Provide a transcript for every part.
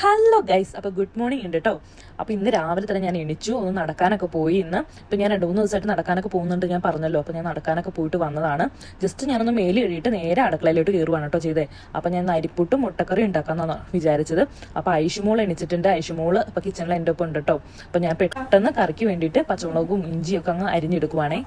Hello guys, അപ്പോൾ good morning ഉണ്ട് കേട്ടോ. അപ്പോൾ ഇന്ന് രാവിലെ തന്നെ ഞാൻ എണിച്ചു, ഒന്ന് നടക്കാനൊക്കെ പോയി. ഇപ്പം ഞാൻ 2-3 ദിവസമായിട്ട് നടക്കാനൊക്കെ പോകുന്നുണ്ട്, ഞാൻ പറഞ്ഞല്ലോ. അപ്പോൾ ഞാൻ നടക്കാനൊക്കെ പോയിട്ട് വന്നതാണ്. ജസ്റ്റ് ഞാനൊന്ന് മേല് കഴിയിട്ട് നേരെ അടുക്കളയിലോട്ട് കയറുവാണ് കേട്ടോ ചെയ്തേ. അപ്പോൾ ഞാൻ അരിപ്പുട്ടും മുട്ടക്കറി ഉണ്ടാക്കാമെന്നാണ് വിചാരിച്ചത്. അപ്പോൾ ഐഷുമോൾ എണിച്ചിട്ടുണ്ട്. ഐഷുമോൾ ഇപ്പോൾ കിച്ചണിൽ എൻ്റെ ഒപ്പം ഉണ്ട് കേട്ടോ. അപ്പോൾ ഞാൻ പെട്ടെന്ന് കറിക്ക് വേണ്ടിയിട്ട് പച്ചമുളകും ഇഞ്ചിയൊക്കെ അങ്ങ് അരിഞ്ഞെടുക്കുവാണേ.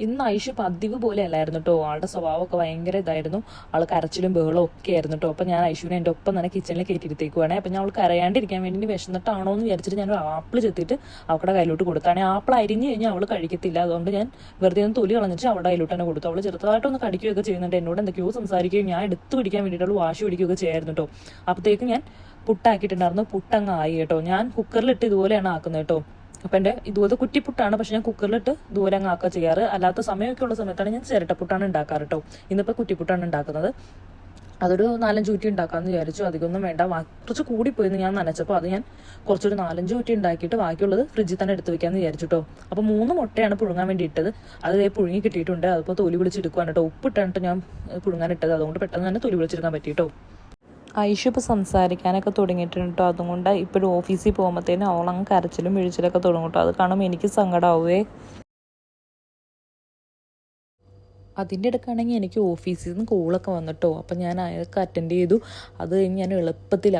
ഇന്ന് ഐഷു പതിവ് പോലെ അല്ലായിരുന്നു കേട്ടോ. ആളുടെ സ്വഭാവമൊക്കെ ഭയങ്കര ഇതായിരുന്നു. ആൾ കരച്ചിലും ബഹളവും ഒക്കെ ആയിരുന്നു കേട്ടോ. അപ്പം ഞാൻ ഐഷുവിനെ എൻ്റെ ഒപ്പം തന്നെ കിച്ചണിൽ കയറ്റിയിരുത്തേക്കുവാണേ. അപ്പം ഞാൻ അവൾക്ക് കരയാണ്ടിരിക്കാൻ വേണ്ടി വിശന്നിട്ടാണോ എന്ന് വിചാരിച്ചിട്ട് ഞാൻ ഒരു ആപ്പിൾ ചെത്തിയിട്ട് അവളുടെ കയ്യിലോട്ട് കൊടുത്താണ്. ആപ്പിൾ അരിഞ്ഞ് കഴിഞ്ഞാൽ അവൾ കഴിക്കത്തില്ല. അതുകൊണ്ട് ഞാൻ വെറുതെ ഒന്ന് തൊലി കളഞ്ഞിട്ട് അവളുടെ കയ്യിലോട്ട് തന്നെ കൊടുത്തു. അവൾ ചെറുതായിട്ടൊന്ന് കടിക്കുകയൊക്കെ ചെയ്യുന്നുണ്ട്. എന്നോട് എന്തൊക്കെയോ സംസാരിക്കുകയും ഞാൻ എടുത്ത് പിടിക്കാൻ വേണ്ടിയിട്ട് അവൾ വാശി പിടിക്കുകയൊക്കെ ചെയ്യായിരുന്നു കേട്ടോ. അപ്പോഴത്തേക്കും ഞാൻ പുട്ടാക്കിയിട്ടുണ്ടായിരുന്നു. പുട്ടങ്ങ് ആയി കേട്ടോ. ഞാൻ കുക്കറിലിട്ട് ഇതുപോലെയാണ് ആക്കുന്നത് കേട്ടോ. അപ്പം എൻ്റെ ഇതുപോലെ കുറ്റിപ്പുട്ടാണ്, പക്ഷെ ഞാൻ കുക്കറിലിട്ട് ദൂരെ അങ്ങ് ആക്കുക ചെയ്യാറ്. അല്ലാത്ത സമയമൊക്കെ ഉള്ള സമയത്താണ് ഞാൻ ചിരട്ടപ്പുട്ടാണ് ഉണ്ടാക്കാറ് കേട്ടോ. ഇന്നിപ്പോൾ കുറ്റിപ്പുട്ടാണ് ഉണ്ടാക്കുന്നത്. അതൊരു 4-5 ഊറ്റി ഉണ്ടാക്കാമെന്ന് വിചാരിച്ചു. അധികമൊന്നും വേണ്ട, കുറച്ച് കൂടിപ്പോയിന്ന് ഞാൻ നനച്ചപ്പോൾ അത് ഞാൻ കുറച്ചൊരു 4-5 ഊറ്റി ഉണ്ടാക്കിയിട്ട് ബാക്കിയുള്ളത് ഫ്രിഡ്ജിൽ തന്നെ എടുത്ത് വെക്കാമെന്ന് വിചാരിച്ചു കേട്ടോ. അപ്പോൾ 3 മുട്ടയാണ് പുഴുങ്ങാൻ വേണ്ടി ഇട്ടത്. അത് പുഴുങ്ങി കിട്ടിയിട്ടുണ്ട്. അതിപ്പോൾ തൊലി വിളിച്ചെടുക്കുവാണ് കേട്ടോ. ഉപ്പിട്ടാണ് ഞാൻ പുഴുങ്ങാനിട്ടത്. അതുകൊണ്ട് പെട്ടെന്ന് തന്നെ തൊലി വിളിച്ചെടുക്കാൻ പറ്റി കേട്ടോ. ഐഷു ഇപ്പോൾ സംസാരിക്കാനൊക്കെ തുടങ്ങിയിട്ടുണ്ട് കേട്ടോ. അതുകൊണ്ട് ഇപ്പോഴും ഓഫീസിൽ പോകുമ്പോഴത്തേനും അവളങ്ങ് കരച്ചിലും വീഴ്ചയിലൊക്കെ തുടങ്ങും കേട്ടോ. അത് കാണുമ്പോൾ എനിക്ക് സങ്കടമാവുമേ. അതിൻ്റെ ഇടയ്ക്കാണെങ്കിൽ എനിക്ക് ഓഫീസിൽ നിന്ന് കോളൊക്കെ വന്നിട്ടോ. അപ്പം ഞാൻ അയാൾക്ക് അറ്റൻഡ് ചെയ്തു. അത് കഴിഞ്ഞ് ഞാൻ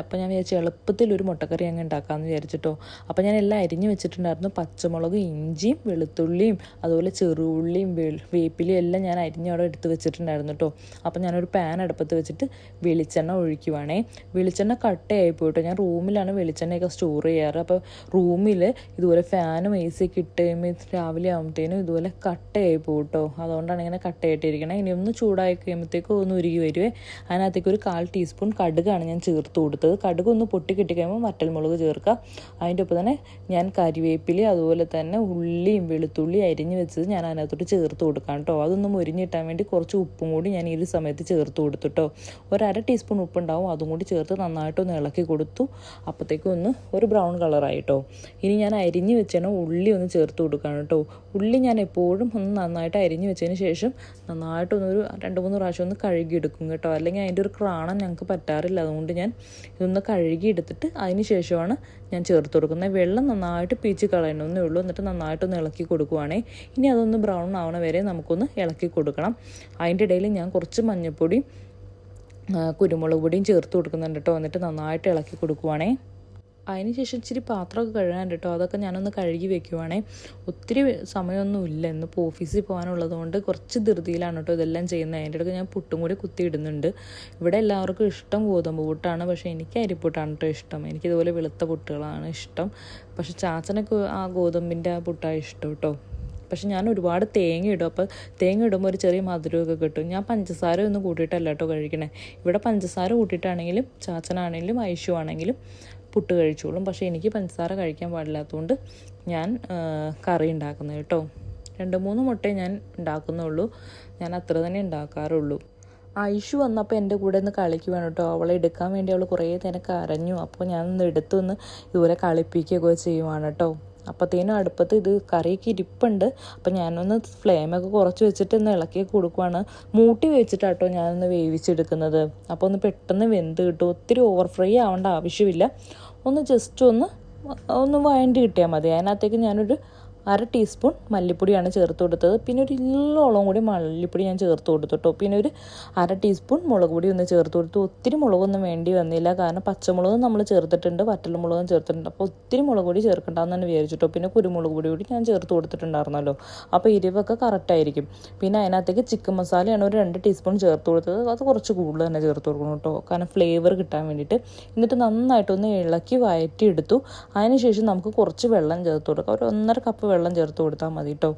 അപ്പം ഞാൻ വിചാരിച്ചു എളുപ്പത്തിൽ ഒരു മുട്ടക്കറി അങ്ങ് ഉണ്ടാക്കാമെന്ന് വിചാരിച്ചിട്ടോ. അപ്പം ഞാൻ എല്ലാം അരിഞ്ഞ് വെച്ചിട്ടുണ്ടായിരുന്നു. പച്ചമുളക്, ഇഞ്ചിയും വെളുത്തുള്ളിയും അതുപോലെ ചെറുള്ളിയും വേപ്പിലയും എല്ലാം ഞാൻ അരിഞ്ഞ് അവിടെ എടുത്ത് വെച്ചിട്ടുണ്ടായിരുന്നു കേട്ടോ. അപ്പം ഞാനൊരു പാൻ അടുപ്പത്ത് വെച്ചിട്ട് വെളിച്ചെണ്ണ ഒഴിക്കുവാണേ. വെളിച്ചെണ്ണ കട്ടയായി പോയിട്ടോ. ഞാൻ റൂമിലാണ് വെളിച്ചെണ്ണയൊക്കെ സ്റ്റോർ ചെയ്യാറ്. അപ്പോൾ റൂമിൽ ഇതുപോലെ ഫാനും AC ഒക്കെ ഇട്ട് കഴിയുമ്പോൾ രാവിലെ ആകുമ്പോഴത്തേനും ഇതുപോലെ കട്ടയായി പോയിട്ടോ. അതുകൊണ്ടാണ് ഇങ്ങനെ കട്ടയായിട്ടിരിക്കണം. ഇനി ഒന്ന് ചൂടായി കഴിയുമ്പോഴത്തേക്കും ഒന്ന് ഉരുകി വരുവേ. അതിനകത്തേക്ക് ഒരു 1/4 ടീസ്പൂൺ കടുകാണ് ഞാൻ ചേർത്ത് കൊടുത്തത്. കടുക് ഒന്ന് പൊട്ടി കിട്ടി കഴിയുമ്പോൾ വറ്റൽമുളക് ചേർക്കുക. അതിൻ്റെ ഒപ്പം തന്നെ ഞാൻ കരിവേപ്പില അതുപോലെ തന്നെ ഉള്ളിയും വെളുത്തുള്ളി അരിഞ്ഞ് വെച്ചത് ഞാൻ അതിനകത്തോട്ട് ചേർത്ത് കൊടുക്കാം കേട്ടോ. അതൊന്ന് മുരിഞ്ഞിട്ടാൻ വേണ്ടി കുറച്ച് ഉപ്പും കൂടി ഞാൻ ഈ ഒരു സമയത്ത് ചേർത്ത് കൊടുത്തിട്ടോ. 1/2 ടീസ്പൂൺ ഉപ്പുണ്ടാവും, അതും കൂടി ചേർത്ത് നന്നായിട്ടൊന്ന് ഇളക്കി കൊടുത്തു. അപ്പോഴത്തേക്കും ഒരു ബ്രൗൺ കളറായിട്ടോ. ഇനി ഞാൻ അരിഞ്ഞ് വെച്ചാൽ ഉള്ളി ഒന്ന് ചേർത്ത് കൊടുക്കാം കേട്ടോ. ഉള്ളി ഞാൻ എപ്പോഴും ഒന്ന് നന്നായിട്ട് അരിഞ്ഞ് വെച്ചതിന് ശേഷം നന്നായിട്ടൊന്നൊരു 2-3 പ്രാവശ്യം ഒന്ന് കഴുകിയെടുക്കും കേട്ടോ. അല്ലെങ്കിൽ അതിൻ്റെ ഒരു ക്രാണം ഞങ്ങൾക്ക് പറ്റാറില്ല. അതുകൊണ്ട് ഞാൻ ഇതൊന്ന് കഴുകിയെടുത്തിട്ട് അതിന് ശേഷമാണ് ഞാൻ ചേർത്ത് കൊടുക്കുന്നത്. വെള്ളം നന്നായിട്ട് പീച്ച് കളയണമെന്നേ ഉള്ളൂ. എന്നിട്ട് നന്നായിട്ടൊന്ന് ഇളക്കി കൊടുക്കുവാണേ. ഇനി അതൊന്ന് ബ്രൗൺ ആവണ വരെ നമുക്കൊന്ന് ഇളക്കി കൊടുക്കണം. അതിൻ്റെ ഇടയിൽ ഞാൻ കുറച്ച് മഞ്ഞൾപ്പൊടിയും കുരുമുളക് പൊടിയും ചേർത്ത് കൊടുക്കുന്നുണ്ട് കേട്ടോ. എന്നിട്ട് നന്നായിട്ട് ഇളക്കി കൊടുക്കുവാണേ. അതിനുശേഷം ഇച്ചിരി പാത്രമൊക്കെ കഴുകാൻ കേട്ടോ. അതൊക്കെ ഞാനൊന്ന് കഴുകി വെക്കുവാണേ. ഒത്തിരി സമയമൊന്നുമില്ല, ഇന്നിപ്പോൾ ഓഫീസിൽ പോകാനുള്ളത് കൊണ്ട് കുറച്ച് ധൃതിയിലാണ് കേട്ടോ ഇതെല്ലാം ചെയ്യുന്നത്. അതിൻ്റെ ഇടയ്ക്ക് ഞാൻ പുട്ടും കൂടി കുത്തിയിടുന്നുണ്ട്. ഇവിടെ എല്ലാവർക്കും ഇഷ്ടം ഗോതമ്പ് പുട്ടാണ്, പക്ഷേ എനിക്ക് അരിപ്പുട്ടാണ് കേട്ടോ ഇഷ്ടം. എനിക്കിതുപോലെ വെളുത്ത പുട്ടുകളാണ് ഇഷ്ടം. പക്ഷേ ചാച്ചനൊക്കെ ആ ഗോതമ്പിൻ്റെ ആ പുട്ടാണ് ഇഷ്ടം കേട്ടോ. പക്ഷെ ഞാൻ ഒരുപാട് തേങ്ങ ഇടും. അപ്പോൾ തേങ്ങ ഇടുമ്പോൾ ഒരു ചെറിയ മധുരമൊക്കെ കിട്ടും. ഞാൻ പഞ്ചസാര ഒന്നും കൂട്ടിയിട്ടല്ല കേട്ടോ കഴിക്കണേ. ഇവിടെ പഞ്ചസാര കൂട്ടിയിട്ടാണെങ്കിലും ചാച്ചനാണെങ്കിലും ഐഷു ആണെങ്കിലും പുട്ട് കഴിച്ചോളും. പക്ഷേ എനിക്ക് പഞ്ചസാര കഴിക്കാൻ പാടില്ലാത്തതുകൊണ്ട് ഞാൻ കറി ഉണ്ടാക്കുന്നത് കേട്ടോ. 2-3 മുട്ടയെ ഞാൻ ഉണ്ടാക്കുന്നുള്ളൂ. ഞാൻ അത്ര തന്നെ ഉണ്ടാക്കാറുള്ളൂ. ഐഷു വന്നപ്പോൾ എൻ്റെ കൂടെ ഒന്ന് കളിക്കുവാണ് കേട്ടോ. അവളെ എടുക്കാൻ വേണ്ടി അവൾ കുറേ നേരം കരഞ്ഞു. അപ്പോൾ ഞാനൊന്ന് എടുത്തൊന്ന് ഇതുപോലെ കളിപ്പിക്കുകയൊക്കെ ചെയ്യുവാണ് കേട്ടോ. അപ്പോഴത്തേനും അടുപ്പത്ത് ഇത് കറിയൊക്കെ ഇരിപ്പുണ്ട്. അപ്പം ഞാനൊന്ന് ഫ്ലെയിമൊക്കെ കുറച്ച് വെച്ചിട്ട് ഒന്ന് ഇളക്കി കൊടുക്കുവാണ്. മൂട്ടി വെച്ചിട്ടാട്ടോ ഞാനൊന്ന് വേവിച്ചെടുക്കുന്നത്. അപ്പോൾ ഒന്ന് പെട്ടെന്ന് വെന്ത് കിട്ടും. ഒത്തിരി ഓവർ ഫ്രൈ ആവേണ്ട ആവശ്യമില്ല. ഒന്ന് ജസ്റ്റ് ഒന്ന് വഴണ്ടി കിട്ടിയാൽ മതി. അതിനകത്തേക്ക് ഞാനൊരു 1 ടീസ്പൂൺ മല്ലിപ്പൊടിയാണ് ചേർത്ത് കൊടുത്തത്. പിന്നെ ഒരു ഇല്ലോളം കൂടി മല്ലിപ്പൊടി ഞാൻ ചേർത്ത് കൊടുത്തു കേട്ടോ. പിന്നെ ഒരു 1/2 ടീസ്പൂൺ മുളക് പൊടി ഒന്ന് ചേർത്ത് കൊടുത്തു. ഒത്തിരി മുളകൊന്നും വേണ്ടി വന്നില്ല, കാരണം പച്ചമുളകും നമ്മൾ ചേർത്തിട്ടുണ്ട്, വറ്റൽമുളകും ചേർത്തിട്ടുണ്ട്. അപ്പോൾ ഒത്തിരി മുളക് പൊടി ചേർക്കണ്ടെന്ന് തന്നെ വിചാരിച്ചിട്ടോ. പിന്നെ കുരുമുളക് പൊടി കൂടി ഞാൻ ചേർത്ത് കൊടുത്തിട്ടുണ്ടായിരുന്നല്ലോ, അപ്പോൾ എരിവൊക്കെ കറക്റ്റായിരിക്കും. പിന്നെ അതിനകത്തേക്ക് ചിക്കൻ മസാലയാണ് ഒരു 2 ടീസ്പൂൺ ചേർത്ത് കൊടുത്തത്. അത് കുറച്ച് കൂടുതൽ തന്നെ ചേർത്ത് കൊടുക്കണം കേട്ടോ, കാരണം ഫ്ലേവർ കിട്ടാൻ വേണ്ടിയിട്ട്. എന്നിട്ട് നന്നായിട്ടൊന്ന് ഇളക്കി വഴറ്റിയെടുത്തു. അതിനുശേഷം നമുക്ക് കുറച്ച് വെള്ളം ചേർത്ത് കൊടുക്കാം. ഒരു 1.5 കപ്പ് വെള്ളം ചേർത്ത് കൊടുത്താൽ മതി കേട്ടോ,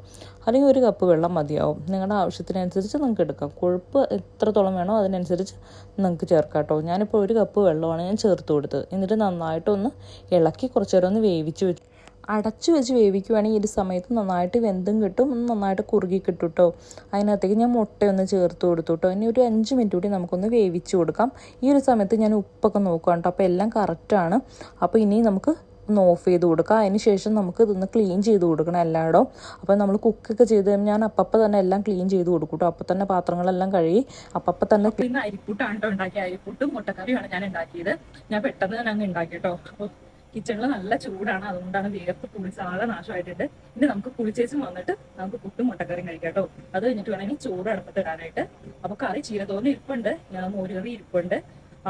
അല്ലെങ്കിൽ 1 കപ്പ് വെള്ളം മതിയാവും. നിങ്ങളുടെ ആവശ്യത്തിനനുസരിച്ച് നിങ്ങൾക്ക് എടുക്കാം. കൊഴുപ്പ് എത്രത്തോളം വേണോ അതിനനുസരിച്ച് നിങ്ങൾക്ക് ചേർക്കാം കേട്ടോ. ഞാനിപ്പോൾ 1 കപ്പ് വെള്ളമാണ് ഞാൻ ചേർത്ത് കൊടുത്തത്. എന്നിട്ട് നന്നായിട്ടൊന്ന് ഇളക്കി കുറച്ച് നേരം ഒന്ന് വേവിച്ച് വെച്ചു. അടച്ചു വെച്ച് വേവിക്കുവാണെങ്കിൽ ഈ ഒരു സമയത്ത് നന്നായിട്ട് വെന്തും കിട്ടും, നന്നായിട്ട് കുറുകി കിട്ടും കേട്ടോ. അതിനകത്തേക്ക് ഞാൻ മുട്ടയൊന്ന് ചേർത്ത് കൊടുത്തു കേട്ടോ. ഇനി ഒരു 5 മിനിറ്റ് കൂടി നമുക്കൊന്ന് വേവിച്ച് കൊടുക്കാം. ഈ ഒരു സമയത്ത് ഞാൻ ഉപ്പൊക്കെ നോക്കാം കേട്ടോ, അപ്പോൾ എല്ലാം കറക്റ്റാണ്. അപ്പോൾ ഇനി നമുക്ക് ഒന്ന് ഓഫ് ചെയ്ത് കൊടുക്കുക. അതിന് ശേഷം നമുക്ക് ഇതൊന്ന് ക്ലീൻ ചെയ്ത് കൊടുക്കണം എല്ലായിടവും. അപ്പോൾ നമ്മൾ കുക്കൊക്കെ ചെയ്ത് ഞാൻ അപ്പം തന്നെ എല്ലാം ക്ലീൻ ചെയ്ത് കൊടുക്കും കേട്ടോ. അപ്പം തന്നെ പാത്രങ്ങളെല്ലാം കഴുകി അപ്പം തന്നെ. ഇന്ന് അരിപ്പൂട്ടാണ് കേട്ടോ ഉണ്ടാക്കിയ. അരിപ്പൂട്ടും മുട്ടക്കറിയാണ് ഞാൻ ഉണ്ടാക്കിയത്. ഞാൻ പെട്ടെന്ന് തന്നെ അങ്ങ് ഉണ്ടാക്കി കേട്ടോ. അപ്പോൾ കിച്ചണിൽ നല്ല ചൂടാണ്, അതുകൊണ്ടാണ് വേർത്ത് കുളിച്ചാകെ നാശമായിട്ടുണ്ട്. ഇനി നമുക്ക് കുളിച്ചേച്ചും വന്നിട്ട് നമുക്ക് പുട്ടും മുട്ടക്കറിയും കഴിക്കാം കേട്ടോ. അത് കഴിഞ്ഞിട്ട് വേണമെങ്കിൽ ചോറ് അടുപ്പത്ത് ഇടാനായിട്ട്. അപ്പോൾ കറി ചീരത്തോരൻ ഇരിപ്പുണ്ട്, മോരുകറി ഇരിപ്പുണ്ട്.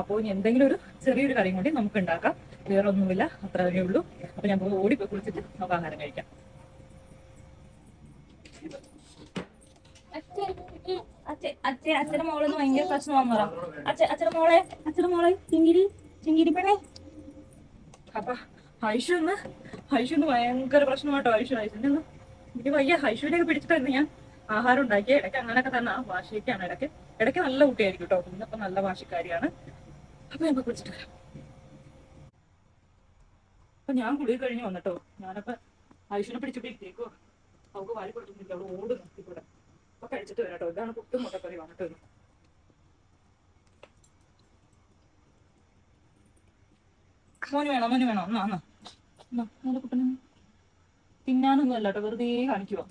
അപ്പോൾ ഇനി എന്തെങ്കിലും ഒരു ചെറിയൊരു കറിയും കൂടി നമുക്ക് ഉണ്ടാക്കാം. വേറെ ഒന്നുമില്ല, അത്രയേ ഉള്ളൂ. അപ്പോൾ ഞാൻ ഓടിപ്പോയി കുളിച്ചിട്ട് നമുക്ക് ആഹാരം കഴിക്കാം. അച്ഛന്റെ മോളെന്ന് ഭയങ്കര പ്രശ്നമാണെന്ന് പറയാം. അച്ഛന്റെ മോളെ ചിങ്കിരി പെണ്ണേ. അപ്പൊ ഹൈഷുന്ന് ഭയങ്കര പ്രശ്നമായിട്ടോ. ഹൈഷുന്റെ ഒന്ന് എനിക്ക് വയ്യ. ഹൈഷുവിനെയൊക്കെ പിടിച്ചിട്ടായിരുന്നു ഞാൻ ആഹാരം ഉണ്ടാക്കിയ. ഇടയ്ക്ക് അങ്ങനെയൊക്കെ തന്നെ വാശിയൊക്കെയാണ്. ഇടയ്ക്ക് നല്ല കുട്ടിയായിരിക്കും കേട്ടോ. ഇന്നിപ്പോ നല്ല വാശിക്കാരിയാണ്. അപ്പൊ ഞാൻ കുളിച്ചിട്ട് വരാം. അപ്പൊ ഞാൻ കുളി കഴിഞ്ഞ് വന്നിട്ടോ. ഞാനപ്പോ ഹൈഷുവിനെ പിടിച്ചിട്ട് ഇട്ടേക്കോ. അവൾക്ക് വാരി കൊടുക്കുന്നില്ല, അവള് ഓടുന്നു ഇവിടെ. അപ്പൊ കഴിച്ചിട്ട് വരാം കേട്ടോ. ഇതാണ് പുട്ടും മുട്ടക്കറി വന്നിട്ട് വരും. മോന് വേണോ? എന്നാ കുട്ടന് തിന്നാനൊന്നും അല്ല കേട്ടോ, വെറുതെ കാണിക്കുവാ.